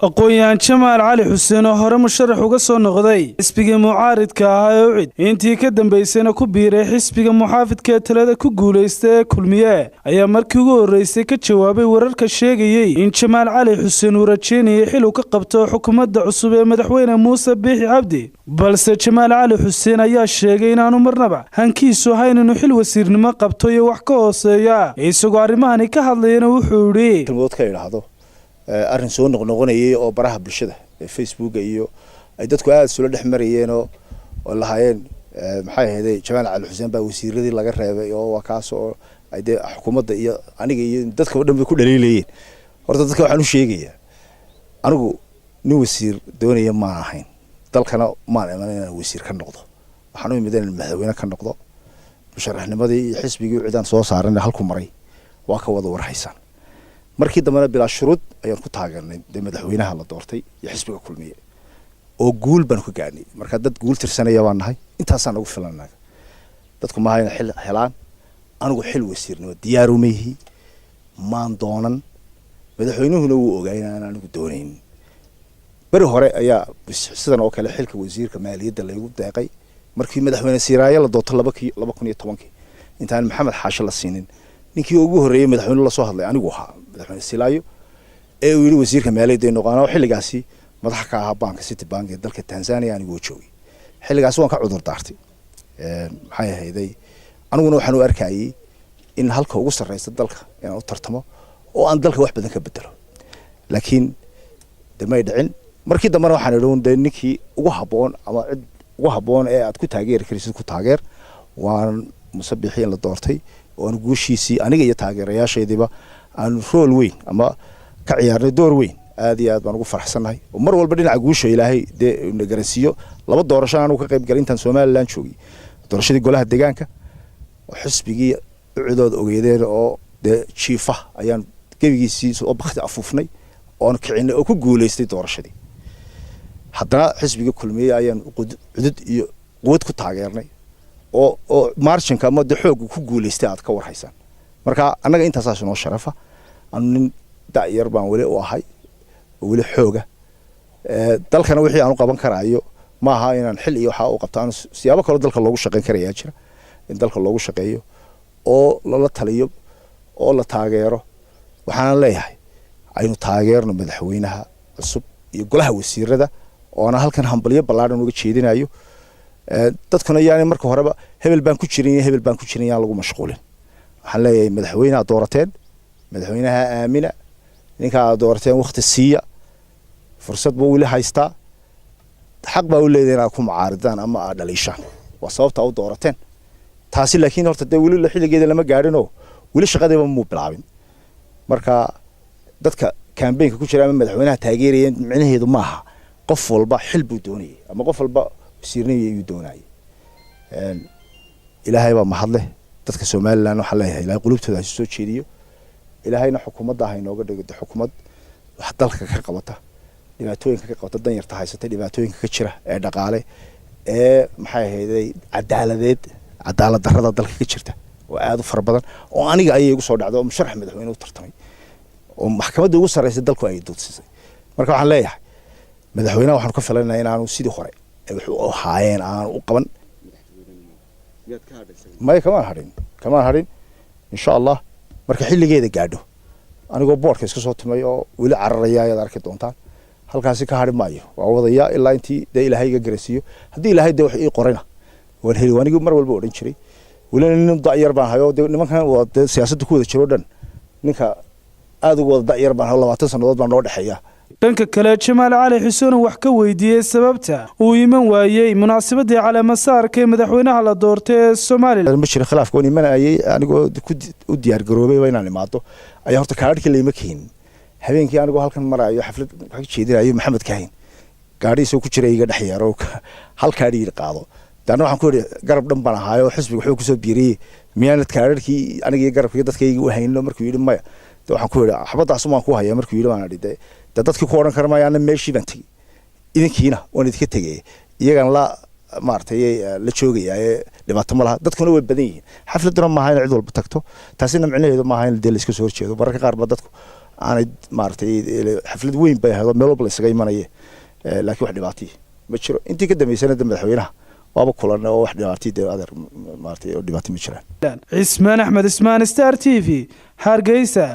aqoon-yahan Jamaal Cali Xuseen oo hore musharax uga soo noqday xisbiga mucaaridka ah ee UCID intii ka dambeysayna ku biiray xisbiga muxaafidka ee talada ku guuleystay Kulmiye ayaa markii ugu horeysay ka jawaabay wararka sheegayay in Jamaal Cali Xuseen uu rajeynayay xil uu ka qabto xukuumadda cusub ee madaxweyne Muuse Biixi Cabdi balse Jamaal Cali Xuseen ayaa sheegay in aanu marnaba hankiisu ahayn inuu xil wasiirnimo qabto iyo wax ka hooseeya isagoo arrimahani ka hadlayna wuxuu yiri arrin soo noqnoqonayay oo baraha bulshada ee Facebook iyo ay dadku aad soo dhex marayeen oo lahaayeen maxay ahayd Jamaal Cali Xuseen baa wasiiradii laga reebay oo waa kaas oo ay xukuumadda iyo aniga iyo dadka dhan ku dhaliilayeen horta dadka waxaan u sheegayaa anigu nin wasiir doonaya ma ahayn dalkana ma imanayna wasiir ka noqdo waxaan u imideen madaxweyne ka noqdo musharaxnimadii xisbigii ciidan soo saaran halku maray waa ka wada warhaysan markii dambana bilaa shuruud ayaan ku taageernay madaxweynaha la doortay iyo xisbiga Kulmiye oo guul baan ku gaadhnay marka dad guul tirsanaya baan nahay intaasaan ugu filanaa dadku ma hayna xil helaan anigu xil wasiirnimo diyaar u meehi maan doonan madaxweynuhuna uu ogaay inaan anigu doonayn bari hore ayaa sidan oo kale xilka wasiirka maaliyadda lagu deeqay markii madaxweyne Siiraayo la doortay 2010 intaan Maxamed Xaashi la siinin ninkii ugu horeeyay madaxweyne la soo hadlay anigu ahaa madaxweyne Siiraayo ee uu yiri wasiirka maaliyadda noqonaa xilligaasi madax ka ahaa banka City Bank ee dalka Tanzania anigu joogay xilligaas waan ka cudur daartay maxay ahayd aniguna waxaan u arkayay in halka ugu sareysa dalka inaan u tartamo oo aan dalka wax badan ka bedelo laakiin damay dhicin markii dambana waxaan idhoon ninkii ugu haboon ama cid ugu haboon ee aad ku taageeri karaysid ku taageer waan Muuse Biixi la doortay oo aan guushiisii aniga iyo taageerayaashaydiba aan rool weyn ama ka ciyaarnay door weyn aad iyo aad baan ugu faraxsanahay oo mar walba dhinaca guusha Ilaahay na garansiyo laba doorasho aan ka qayb galay intaan Soomaaliland joogay doorashadii golaha deegaanka oo xisbigii ucidood ogeydeen oo chiifa ayaan gabigiisii soo baxday afuufnay oo aan kicinay oo ku guuleystay doorashadii haddana xisbiga Kulmiye ayaan cudud iyo quwad ku taageernay oo marchinka ama xoog ku guuleystay aad ka warhaysan marka anaga intaas noo sharafa nin daayar baan wali u ahay wali xooga dalkana wixii aan u qaban karaayo ma aha inaan xil iyo waxa u qabtaan siyaabo kale dalka loogu shaqeyn karayaa jira in dalka loogu shaqeeyo oo la taliyo oo la taageero waxaan leeyahay aynu taageerno madaxweynaha cusub iyo golaha wasiirada oo aan halkan hambalyo ballaaran uga jeedinayo dadkuna yaani marka horeba hebel baan ku jirin lagu mashquulin waxaan leeyahay madaxweynaha doorateen madaxweynaha aamina ninka doorateen waqti siiya fursad buu wali haystaa xaq baa u leeyahay ku mucaaridaan ama dhaliishaan waa sababta u doorateen taasi laakiin horta wali la xiligeeda lama gaarin oo wali shaqadeeba muu bilaabin marka dadka campaign-ka ku jira ama madaxweynaha taageerayeen micnaheedu ma aha qof walba xil buu doonayay ama qof walba wasiirnimo uu doonayay ilaahay baa mahadle dadka Soomaaliland waxa leeyahay ilaahay qulubtooda soo jeediyo ilaahayna xukuumadda ay nooga dhigto xukuumad wax dalka ka qabata dhibaatooyinka ka qabata danyarta haysata dhibaatooyinka ka jira ee dhaqaale ee maxay ahayd cadaalad darrada dalka ka jirta oo aad u far badan oo aniga ayay igu soo dhacdo musharax madaxweyne u tartamay oo maxkamadda ugu sareysay dalku ay doodsiisay marka waxaan leeyahay madaxweynaha waxaan ka filanaa in aanu sidii hore wuxuu haayeen aan u qaban ما كمان هرين إن شاء الله مركح اللي جيده قاعده أنا جو بورك إسكت صوت مايو ولا عرّيا يا دارك دونتان هل كاسي كهرب مايو وعوضيا إلا أنتي ده إلى هاي جرسيو هدي إلى هاي ده وحي قرنا والهلي واني جو مرة والبورد نشري ولا نمضي يربان هايو ده نما كان وده سياسة دخول الشرودن نكا هذا وضع يربان الله واتسن وضع نور حياه dhanka kale Jamaal Cali Xuseen wax ka weydiiyay sababta uu iman waayay munaasabadii calaamasaarka ee madaxweynaha la doortay ee Soomaaliland ma jiro khilaaf gooni imanayay anigoo u diyaar garoobay inaan imaado ayaa horta kaadhka leeyma keen habeenkii anigoo halkan marayo xaflad waxa ka jeedinayo Maxamed Kaahin gaadhiisoo ku jiray iga dhaxyaro hal kaadhi qaado dana waxaan ku yiri garab dhan baan ahaayo xisbiga wuxuu ku soo biiriyay miyaanad kaadhkii aniga garabkii dadkayga u hayno markuu yiri maya waxaan ku yiri xabadaas ma ku hayaa markuu yiri waan dhigay dadkii ku oran karmayaan meeshii baan tagay idinkiina waan idinka tagay iyagan la maartay la joogaya dhibaato ma laha dadkuna way badan yihiin xafladuna ma ahayn cid walba tagto taasina micnaheedu ma ahayn deel iska soo horjeedo baraka qaar ba dadku aanay maartay xaflad weyn bay ahayd meel walba la isaga imanayay laakiin wax dhibaatay ma jiro intii ka dambeysana madaxweynaha waaba kulan oo wax dhibaatay adeer maartay oo dhibaatay ma jiraan Cismaan Axmed Ismaan Star TV Hargeysa